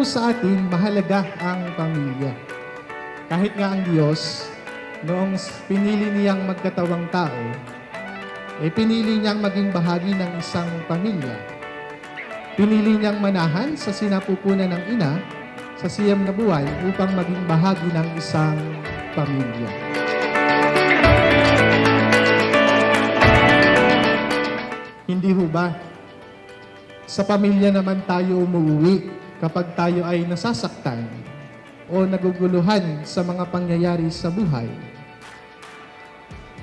po sa atin, mahalaga ang pamilya. Kahit nga ang Diyos, noong pinili niyang magkatawang tao, pinili niyang maging bahagi ng isang pamilya. Pinili niyang manahan sa sinapupunan ng ina sa siyam na buwan upang maging bahagi ng isang pamilya. Hindi ho ba? Sa pamilya naman tayo umuwi kapag tayo ay nasasaktan o naguguluhan sa mga pangyayari sa buhay.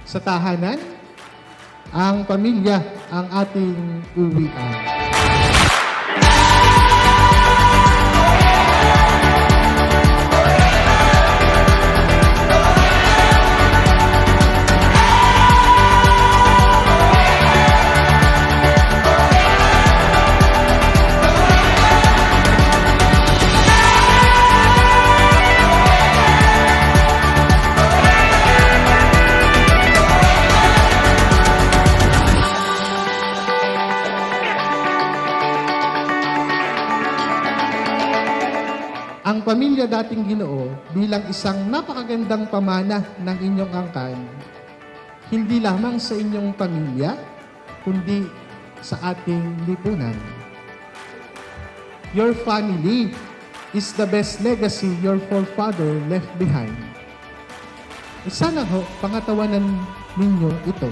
Sa tahanan, ang pamilya ang ating uwian. Ang pamilya dating Ginoo bilang isang napakagandang pamana ng inyong angkan, hindi lamang sa inyong pamilya, kundi sa ating lipunan. Your family is the best legacy your forefather left behind. Sana ho, pangatawanan ninyo ito.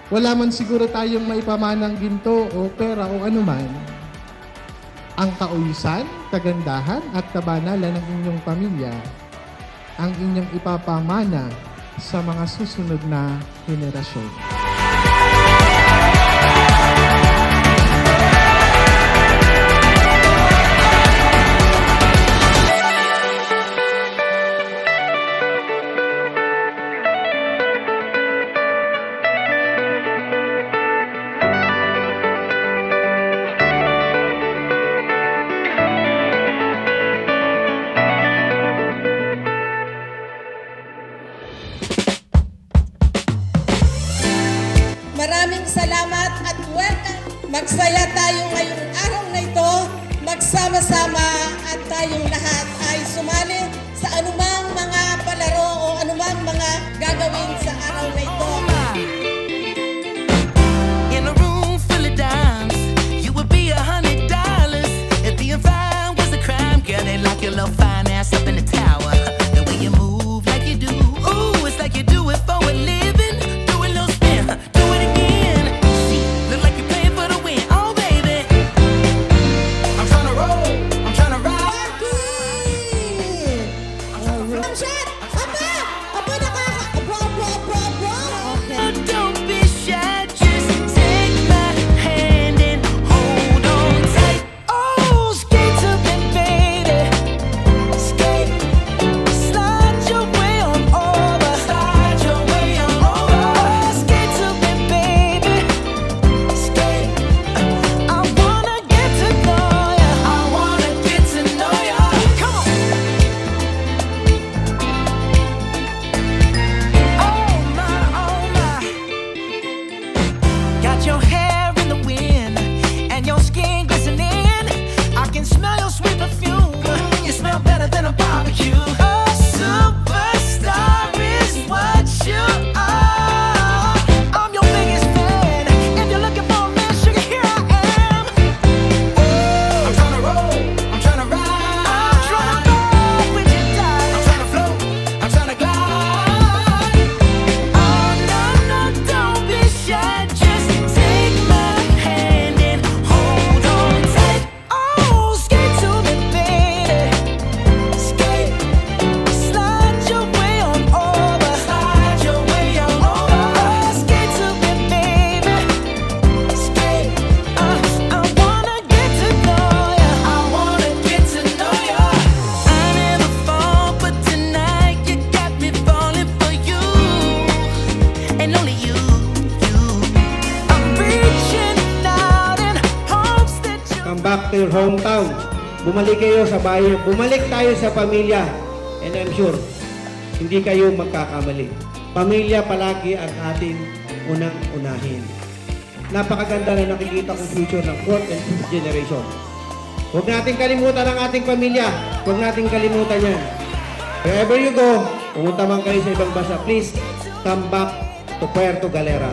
Wala man siguro tayong maipamanang ginto o pera o anuman, ang kauyusan, kagandahan at kabanalan ng inyong pamilya ang inyong ipapamana sa mga susunod na henerasyon. Maraming salamat at welcome. Magsaya tayo ngayong araw na ito, magsama-sama at tayong lahat ay sumali sa anumang mga palaro o anumang mga gagawin sa araw na ito. In a room full of dimes, you would be $100 if being fine was a crime. Girl, they lock your little fine ass up in the tower. The way you move like you do, ooh, it's like you do it for a living. Back to your hometown. Bumalik kayo sa bahay. Bumalik tayo sa pamilya. And I'm sure, hindi kayo magkakamali. Pamilya palagi ang ating unang-unahin. Napakaganda na nakikita kong future ng 4th and 5th generation. Huwag nating kalimutan ang ating pamilya. Huwag nating kalimutan yan. Wherever you go, pumunta man kayo sa ibang bansa, please come back to Puerto Galera.